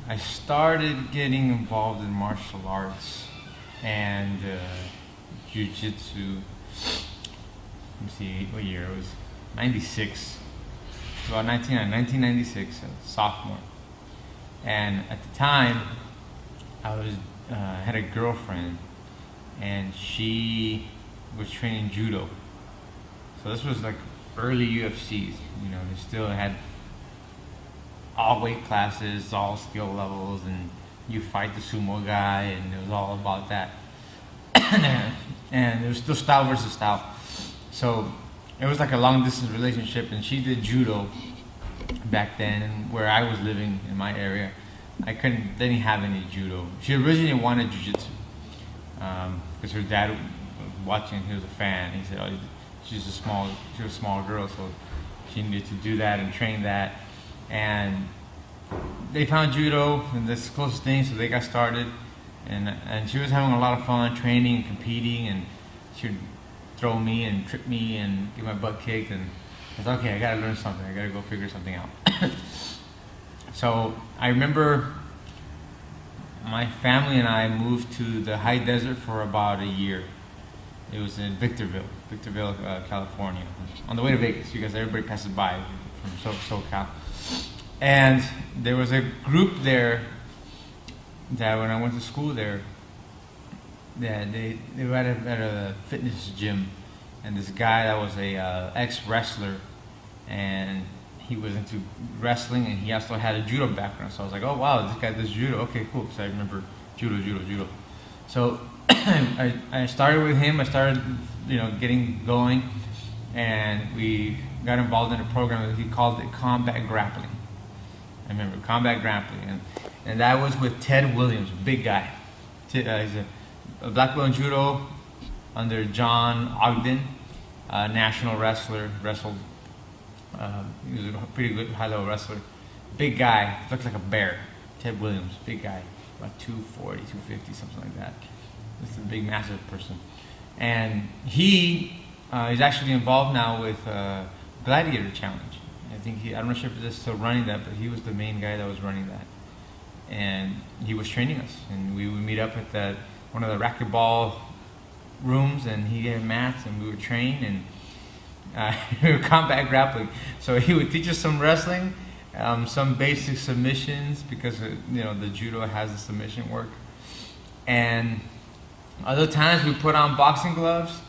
I started getting involved in martial arts and jiu-jitsu. Let me see what year it was. 96. About 1996, a sophomore. And at the time, I was had a girlfriend, and she was training judo. So this was like early UFCs. You know, they still had all weight classes, all skill levels, and you fight the sumo guy, and it was all about that. And it was still style versus style. So it was like a long distance relationship, and she did judo back then, and where I was living in my area, they didn't have any judo. She originally wanted jiu-jitsu because her dad was watching. He was a fan. He said, "Oh, she was a small girl, so she needed to do that and train that." And they found judo, and that's the closest thing, so they got started. And she was having a lot of fun training and competing, and she would throw me and trip me and get my butt kicked, and I thought, okay, I gotta learn something. I gotta go figure something out. So I remember my family and I moved to the high desert for about a year. It was in Victorville, California, on the way to Vegas, because everybody passes by from SoCal. And there was a group there that when I went to school there, that they were at a fitness gym, and this guy that was a ex-wrestler, and he was into wrestling, and he also had a judo background. So I was like, oh wow, this guy does judo. Okay, cool. So I remember judo. So I started with him. I started, getting going, and we got involved in a program that he called it combat grappling. I remember combat grappling, and that was with Ted Williams, a big guy. He's a black belt in judo under John Ogden, a national wrestler. Wrestled. He was a pretty good high-level wrestler. Big guy, looked like a bear. Ted Williams, big guy, about 240, 250, something like that. This is a big, massive person. And he is actually involved now with Gladiator Challenge. I'm not sure if they're still running that, but he was the main guy that was running that. And he was training us, and we would meet up at one of the racquetball rooms, and he had mats, and we would train, and we were combat grappling. So he would teach us some wrestling, some basic submissions, because the judo has the submission work. And other times we put on boxing gloves,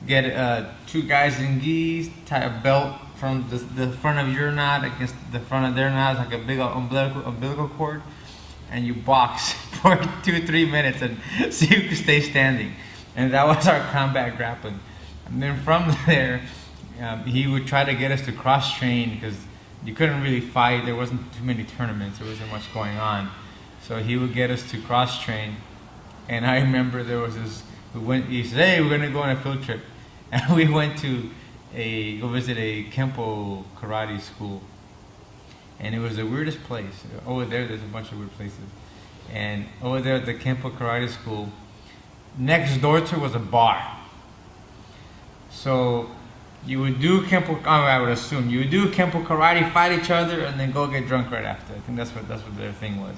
get two guys in gis, tie a belt from the front of your knot against the front of their knot, like a big umbilical cord, and you box for 2-3 minutes and see who can stay standing. And that was our combat grappling. And then from there, he would try to get us to cross train, because you couldn't really fight. There wasn't too many tournaments. There wasn't much going on. So he would get us to cross train. And I remember there was this, he said, hey, we're going to go on a field trip. And we went to go visit a Kempo karate school. And it was the weirdest place. Over there's a bunch of weird places. And over there at the Kempo karate school, next door to was a bar. So you would do Kempo, I would assume, you would do Kempo karate, fight each other, and then go get drunk right after. I think that's what their thing was.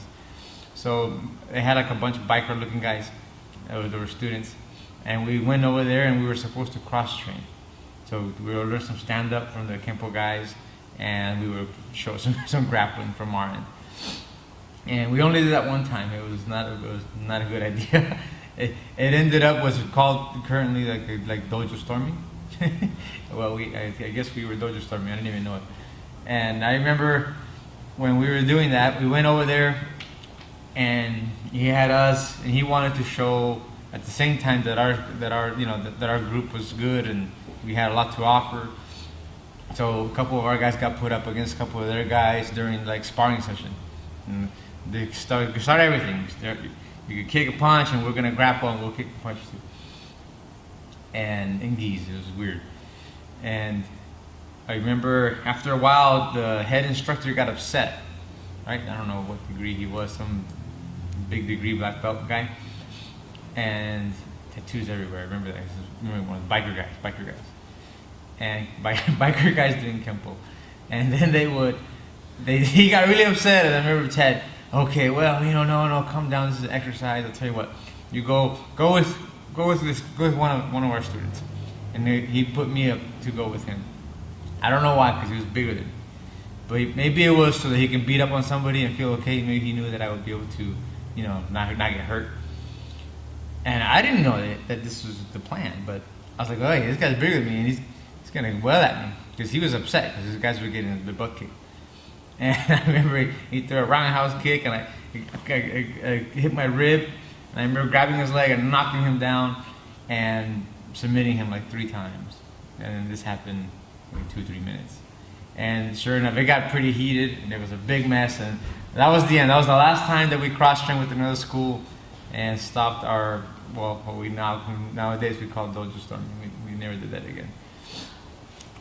So they had like a bunch of biker-looking guys. They were students. And we went over there, and we were supposed to cross-train. So we would learn some stand-up from the Kempo guys, and we would show some grappling from our end. And we only did that one time. It was not a good idea. It ended up was called currently like dojo storming. Well, I guess we were dojo storming. I didn't even know it. And I remember when we were doing that, we went over there, and he had us, and he wanted to show at the same time that our group was good, and we had a lot to offer. So a couple of our guys got put up against a couple of their guys during like sparring session. And they start everything. You could kick a punch, and we're gonna grapple, and we'll kick a punch too. And in gis, it was weird. And I remember after a while, the head instructor got upset. Right? I don't know what degree he was, some big degree black belt guy. And tattoos everywhere. I remember that. I remember one of the biker guys. And biker guys doing Kempo. And then he got really upset, and I remember Ted, Okay, well, no, come down. This is exercise. I'll tell you what. You go with one of our students, and he put me up to go with him. I don't know why, because he was bigger than me. But maybe it was so that he can beat up on somebody and feel okay. Maybe he knew that I would be able to, not get hurt. And I didn't know that this was the plan. But I was like, oh, hey, this guy's bigger than me, and he's gonna well at me, because he was upset because his guys were getting the butt kicked. And I remember he threw a roundhouse kick, and I hit my rib. And I remember grabbing his leg and knocking him down and submitting him like 3 times. And then this happened in 2-3 minutes. And sure enough, it got pretty heated, and it was a big mess. And that was the end. That was the last time that we cross-trained with another school and stopped our, what we nowadays we call dojo storming. We never did that again.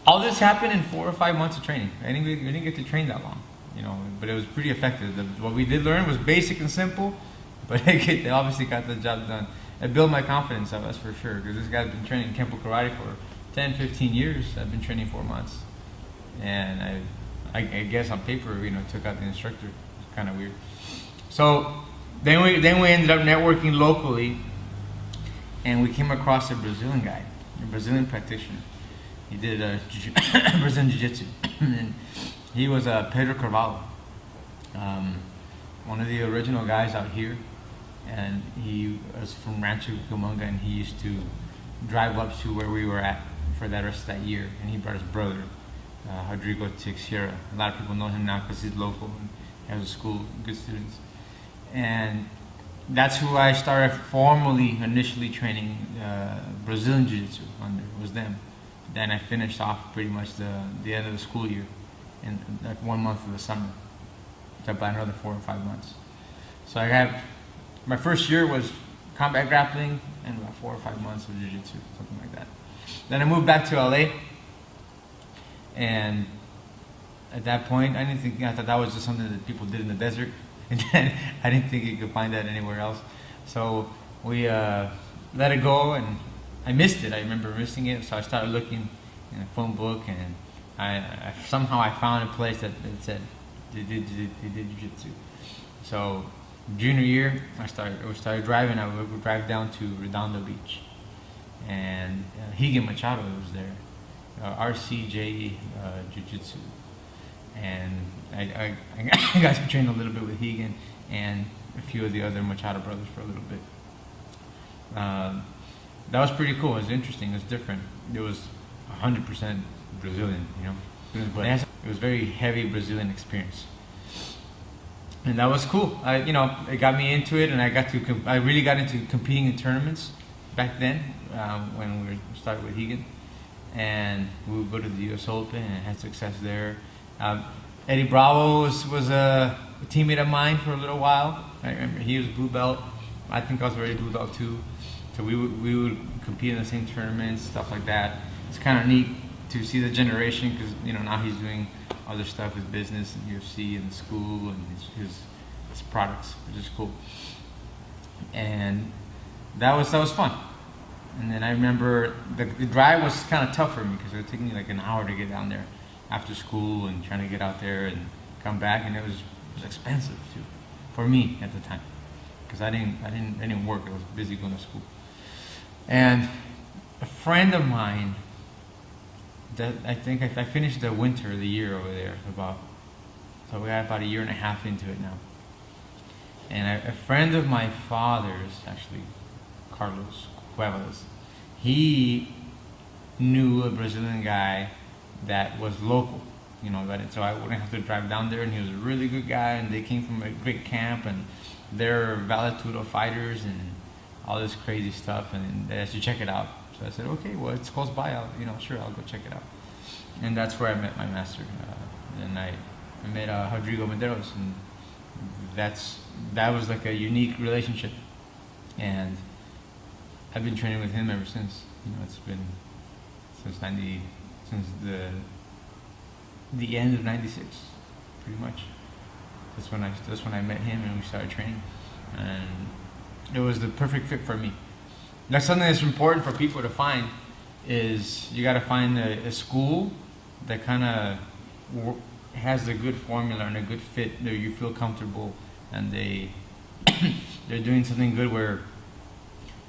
All this happened in 4 or 5 months of training. We didn't get to train that long, but it was pretty effective. What we did learn was basic and simple, but they obviously got the job done. It built my confidence up, that's for sure, because this guy's been training Kempo Karate for 10, 15 years. I've been training 4 months. And I guess on paper, took out the instructor. It's kind of weird. So then we ended up networking locally, and we came across a Brazilian guy, a Brazilian practitioner. He did Brazilian Jiu-Jitsu. And he was Pedro Carvalho, one of the original guys out here. And he was from Rancho Cucamonga, and he used to drive up to where we were at for that rest of that year. And he brought his brother, Rodrigo Teixeira. A lot of people know him now because he's local and has a school, good students. And that's who I started formally, initially training Brazilian Jiu-Jitsu under, was them. Then I finished off pretty much the end of the school year, in like 1 month of the summer. So about another 4 or 5 months. So I had, my first year was combat grappling and about 4 or 5 months of Jiu-Jitsu, something like that. Then I moved back to LA, and at that point I thought that was just something that people did in the desert, and then I didn't think you could find that anywhere else. So we let it go, and I missed it. I remember missing it, so I started looking in a phone book, and I somehow I found a place that said they did Jiu-Jitsu. So junior year, we started driving. I would drive down to Redondo Beach, and Higan Machado was there, RCJ Jiu-Jitsu, and I got to train a little bit with Higan and a few of the other Machado brothers for a little bit. That was pretty cool. It was interesting. It was different. It was 100% Brazilian, but it was very heavy Brazilian experience. And that was cool. It got me into it, and I really got into competing in tournaments back then when we started with Higan, and we would go to the U.S. Open and had success there. Eddie Bravo was a teammate of mine for a little while. I remember he was blue belt. I think I was already blue belt too. So we would compete in the same tournaments, stuff like that. It's kind of neat to see the generation, because now he's doing other stuff with business and UFC and school and his products, which is cool. And that was fun. And then I remember the drive was kind of tough for me, because it would take me like an hour to get down there after school and trying to get out there and come back, and it was expensive too for me at the time, because I didn't work. I was busy going to school. And a friend of mine, that I think I finished the year over there so we got about 1.5 years into it now. And a friend of my father's, actually, Carlos Cuevas, he knew a Brazilian guy that was local, so I wouldn't have to drive down there, and he was a really good guy, and they came from a great camp, and they're Valetudo fighters and all this crazy stuff, and they asked you to check it out. So I said, okay, well, it's close by, I'll go check it out. And that's where I met my master, and I met Rodrigo Medeiros, and that was like a unique relationship, and I've been training with him ever since. It's been since the end of '96, pretty much. That's when I met him, and we started training, and it was the perfect fit for me. That's something that's important for people to find, is you got to find a school that kind of has a good formula and a good fit that you feel comfortable and they're doing something good where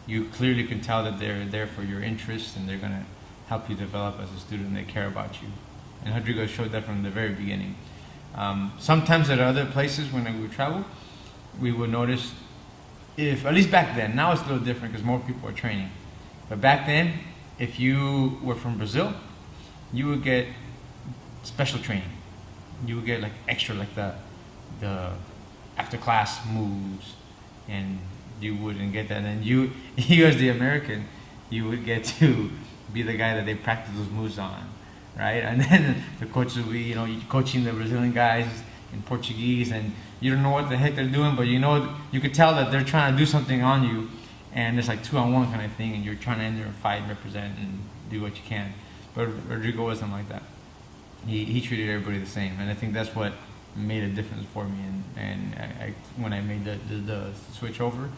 you clearly can tell that they're there for your interests and they're gonna help you develop as a student. They care about you, and Rodrigo showed that from the very beginning. Sometimes at other places when we would travel, we would notice, if at least back then, now it's a little different because more people are training, but back then, if you were from Brazil, you would get special training. You would get like extra, like the after class moves, and you wouldn't get that. And then you as the American, you would get to be the guy that they practice those moves on, right? And then the coaches will be, coaching the Brazilian guys in Portuguese, and you don't know what the heck they're doing, but you could tell that they're trying to do something on you, and it's like 2-on-1 kind of thing, and you're trying to enter a fight and represent and do what you can. But Rodrigo wasn't like that. He treated everybody the same, and I think that's what made a difference for me. And when I made the switch over,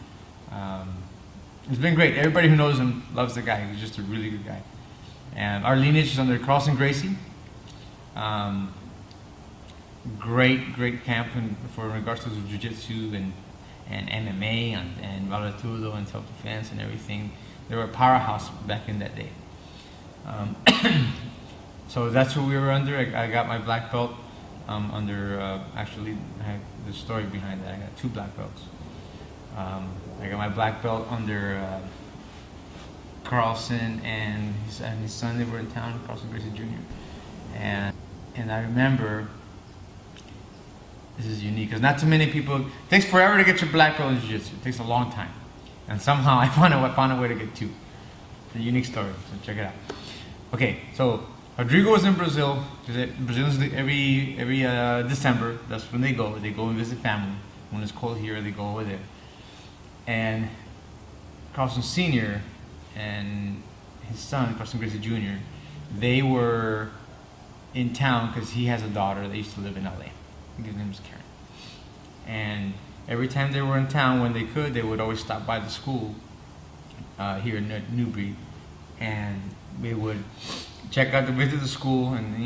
it's been great. Everybody who knows him loves the guy. He's just a really good guy. And our lineage is under Carlson Gracie. Great camp for regards to jiu-jitsu and MMA and Valetudo and self-defense and everything. They were a powerhouse back in that day. So that's who we were under. I got my black belt under, actually, I have the story behind that. I got 2 black belts. I got my black belt under Carlson and his son. They were in town, Carlson Gracie Jr. And I remember, this is unique because not too many people. It takes forever to get your black belt in jiu-jitsu. It takes a long time, and somehow I found a way to get 2. It's a unique story. So check it out. Okay, so Rodrigo was in Brazil because Brazilians every December. That's when they go. They go and visit family. When it's cold here, they go over there. And Carlson Sr. and his son, Carlson Gracie Jr., they were in town because he has a daughter that used to live in LA. I think his name was Karen. And every time they were in town, when they could, they would always stop by the school here in Newbury, and they would visit the school, and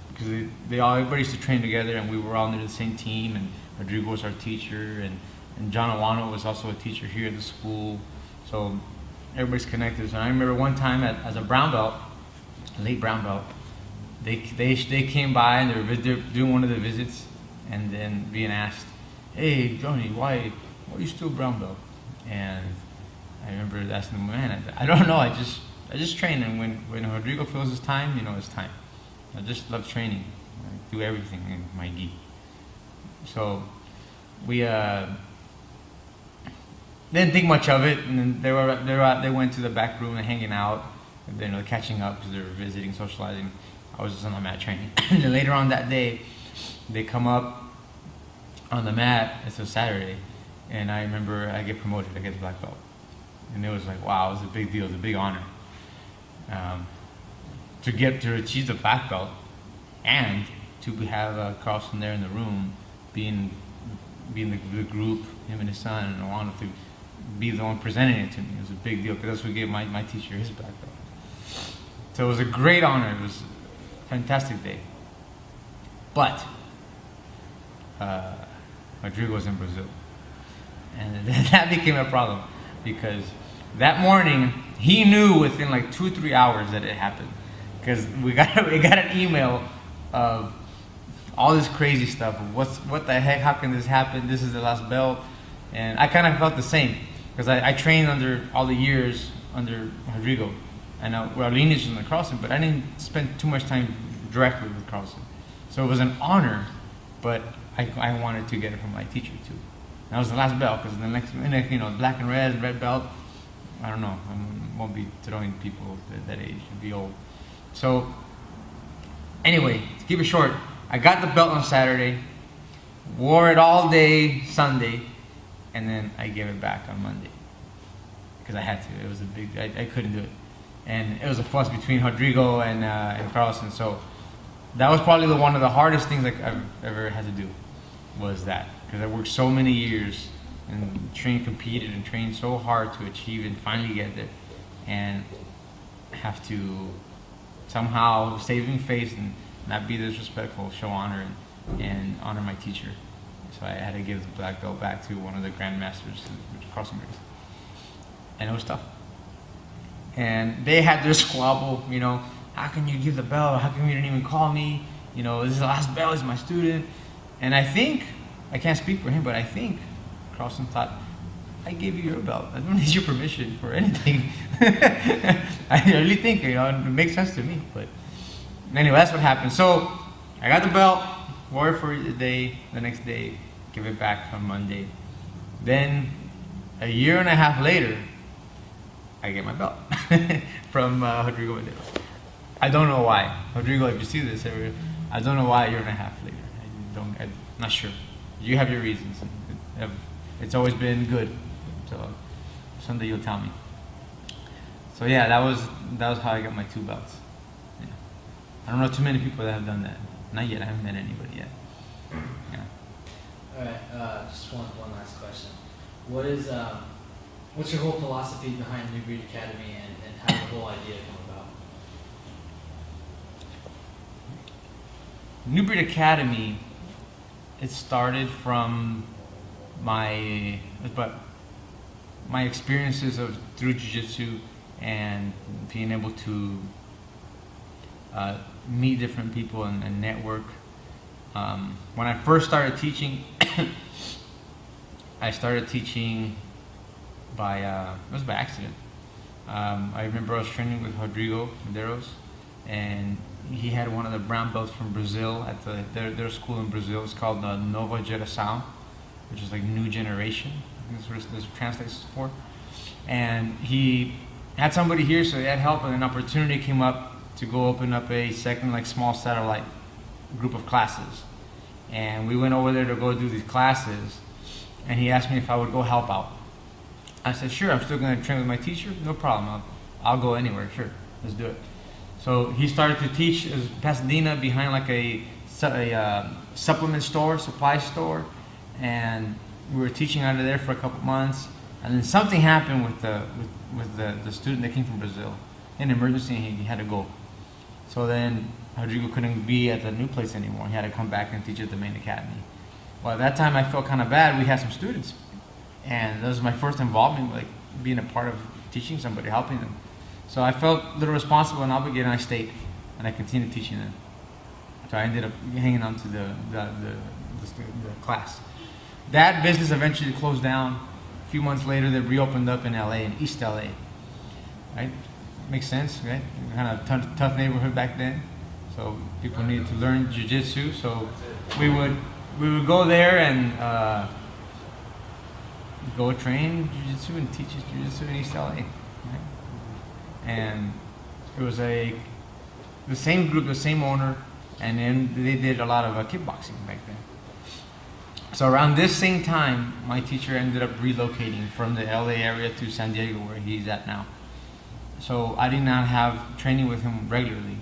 because everybody used to train together, and we were all under the same team, and Rodrigo was our teacher, and John Awano was also a teacher here at the school, so everybody's connected. So I remember one time as a brown belt, late brown belt, they came by and they were doing one of the visits, and then being asked, "Hey Johnny, why are you still brown belt?" And I remember asking them, "Man, I don't know. I just train, and when Rodrigo feels it's time, it's time. I just love training. I do everything in my gi." So we didn't think much of it, and then they went to the back room and hanging out, and then catching up because they were visiting, socializing. I was just on the mat training. And then later on that day, they come up on the mat. It's a Saturday, and I remember I get promoted. I get the black belt, and it was like, wow, it was a big deal. It was a big honor to achieve the black belt, and to have Carlson there in the room, being the group, him and his son, and I wanted to be the one presenting it to me. It was a big deal because that's what gave my teacher his black belt. So it was a great honor. It was a fantastic day. But Rodrigo was in Brazil, and that became a problem because that morning he knew within like 2-3 hours that it happened, because we got an email of all this crazy stuff of what the heck, how can this happen, this is the last belt. And I kind of felt the same because I trained under all the years under Rodrigo, and our lineage is under Carlson, but I didn't spend too much time directly with Carlson, so it was an honor, but I wanted to get it from my teacher too. That was the last belt, because the next minute, black and red belt, I don't know, I won't be throwing people at that age, it'd be old. So anyway, to keep it short, I got the belt on Saturday, wore it all day Sunday, and then I gave it back on Monday because I had to. It was a big, I couldn't do it, and it was a fuss between Rodrigo and Carlson. So that was probably one of the hardest things I've ever had to do, was that, because I worked so many years and competed and trained so hard to achieve and finally get there, and have to somehow saving face and not be disrespectful, show honor, and honor my teacher. So I had to give the black belt back to one of the grandmasters, which was crossing guards, and it was tough. And they had their squabble, you know, how can you give the belt? How come you didn't even call me? You know, this is the last belt, he's my student. And I think, I can't speak for him, but I think Carlson thought, I gave you your belt. I don't need your permission for anything. I really think, you know, it makes sense to me. But anyway, that's what happened. So I got the belt, wore it for a day, the next day, give it back on Monday. Then a year and a half later, I get my belt from Rodrigo Medeiros. I don't know why. Rodrigo, if you see this, I don't know why a year and a half later. I'm not sure. You have your reasons. It's always been good. So someday you'll tell me. So yeah, that was how I got my 2 belts. Yeah. I don't know too many people that have done that. Not yet. I haven't met anybody yet. Yeah. All right. Just one last question. What's your whole philosophy behind New Breed Academy, and how did the whole idea come about? New Breed Academy, it started from my experiences through jiu-jitsu and being able to meet different people and network. When I first started teaching, I started teaching it was by accident. I remember I was training with Rodrigo Medeiros, and he had one of the brown belts from Brazil at their school in Brazil. It's called the Nova Geração, which is like new generation. I think that's what this translates for. And he had somebody here, so he had help, and an opportunity came up to go open up a second, like, small satellite group of classes. And we went over there to go do these classes, and he asked me if I would go help out. I said, sure, I'm still going to train with my teacher, no problem, I'll go anywhere, sure, let's do it. So he started to teach in Pasadena behind like a supplement store, supply store, and we were teaching out of there for a couple months, and then something happened with the student that came from Brazil, an emergency, and he had to go. So then Rodrigo couldn't be at the new place anymore. He had to come back and teach at the main academy. Well, at that time I felt kind of bad. We had some students, and that was my first involvement, like being a part of teaching somebody, helping them. So I felt a little responsible and obligated, and I stayed, and I continued teaching them. So I ended up hanging on to the class. That business eventually closed down. A few months later, they reopened up in LA, in East LA. Right? Makes sense, right? Kind of tough neighborhood back then. So people needed to learn jiu-jitsu. So we would go there and go train jiu-jitsu and teach jiu-jitsu in East LA. Right? And it was the same group, the same owner, and then they did a lot of kickboxing back then. So around this same time, my teacher ended up relocating from the LA area to San Diego, where he's at now. So I did not have training with him regularly.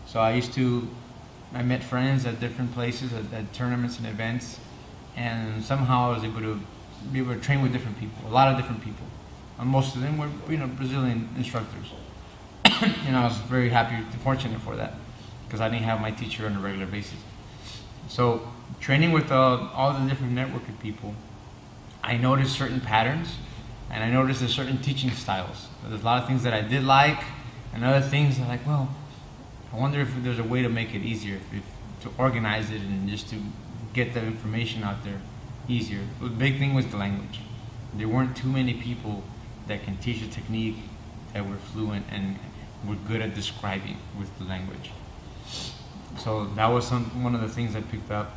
So I met friends at different places, at tournaments and events, and somehow I was able to train with different people, a lot of different people. And most of them were, Brazilian instructors. And I was very happy, fortunate for that, because I didn't have my teacher on a regular basis. So training with all the different network of people, I noticed certain patterns, and I noticed there's certain teaching styles. There's a lot of things that I did like, and other things that like, well, I wonder if there's a way to make it easier, to organize it and just to get the information out there easier. The big thing was the language. There weren't too many people that can teach a technique that were fluent and were good at describing with the language. So that was one of the things I picked up.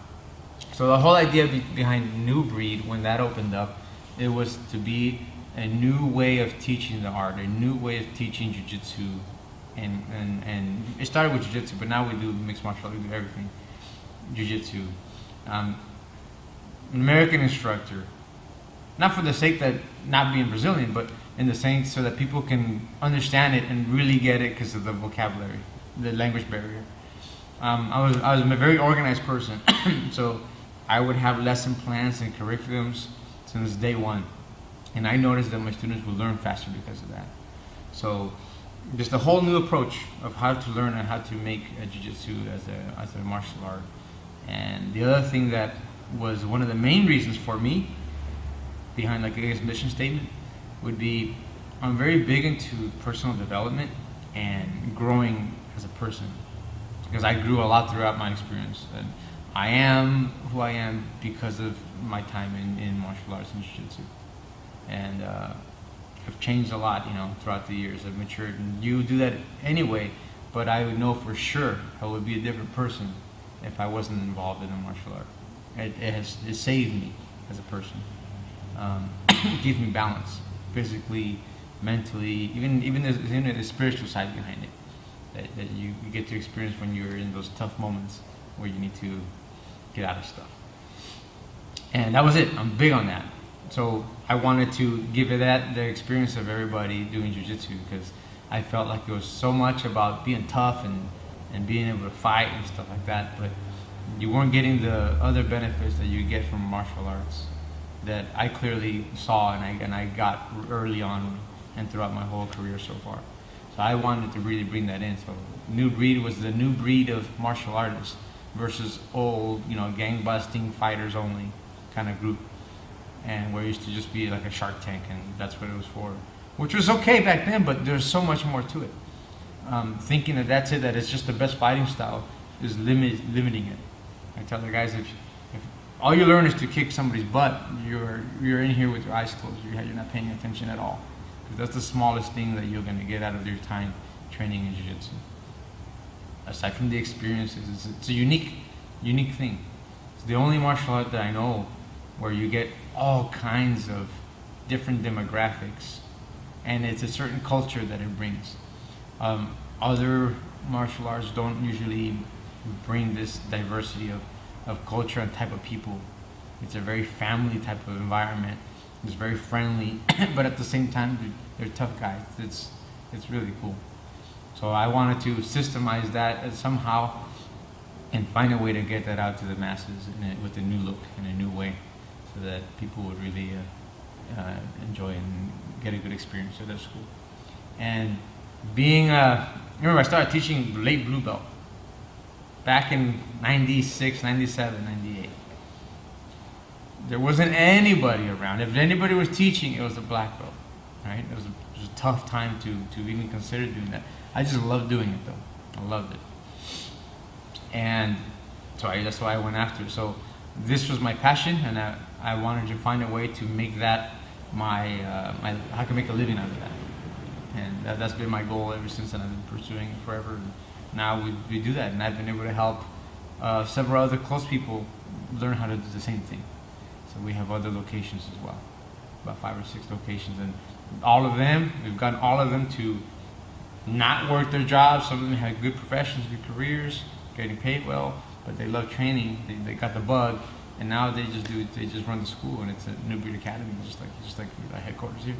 So the whole idea behind New Breed, when that opened up, it was to be a new way of teaching the art, a new way of teaching jiu-jitsu, and it started with jiu-jitsu, but now we do mixed martial arts, we do everything. Jiu-jitsu. An American instructor, not for the sake that not being Brazilian, but in the sense so that people can understand it and really get it because of the vocabulary, the language barrier. I was a very organized person, so I would have lesson plans and curriculums since day one, and I noticed that my students would learn faster because of that. So just a whole new approach of how to learn and how to make jiu-jitsu as a martial art. And the other thing that was one of the main reasons for me behind, like, I guess, mission statement would be I'm very big into personal development and growing as a person, because I grew a lot throughout my experience, and I am who I am because of my time in martial arts and jiu-jitsu. And I've changed a lot, throughout the years. I've matured, and you do that anyway, but I would know for sure I would be a different person if I wasn't involved in a martial art. It saved me as a person. It gives me balance, physically, mentally, even the spiritual side behind it that you get to experience when you're in those tough moments where you need to get out of stuff. And that was it. I'm big on that. So I wanted to give it the experience of everybody doing jiu-jitsu, because I felt like it was so much about being tough and being able to fight and stuff like that, but you weren't getting the other benefits that you get from martial arts that I clearly saw and I got early on and throughout my whole career so far. So I wanted to really bring that in. So New Breed was the new breed of martial artists versus old, gang busting fighters only kind of group, and where it used to just be like a Shark Tank, and that's what it was for, which was okay back then, but there's so much more to it. Thinking that's it, that it's just the best fighting style, is limiting it. I tell the guys, if all you learn is to kick somebody's butt, you're in here with your eyes closed. You're not paying attention at all, because that's the smallest thing that you're going to get out of your time training in jiu-jitsu. Aside from the experiences, it's a unique thing. It's the only martial art that I know where you get all kinds of different demographics, and it's a certain culture that it brings. Other martial arts don't usually bring this diversity of culture and type of people. It's a very family type of environment. It's very friendly, but at the same time, they're tough guys. It's really cool. So I wanted to systemize that somehow and find a way to get that out to the masses with a new look and a new way, so that people would really enjoy and get a good experience at their school. And remember, I started teaching late blue belt back in 96, 97, 98. There wasn't anybody around. If anybody was teaching, it was a black belt, right? It was a tough time to even consider doing that. I just loved doing it, though. I loved it. And so that's why I went after it. So this was my passion, and I wanted to find a way to make that I can make a living out of that. And that's been my goal ever since, and I've been pursuing it forever. And now we do that, and I've been able to help several other close people learn how to do the same thing. So we have other locations as well, about 5 or 6 locations, and we've gotten all of them to not work their jobs. Some of them had good professions, good careers, getting paid well, but they love training. They got the bug, and now they just run the school, and it's a New Breed Academy, just like the headquarters here.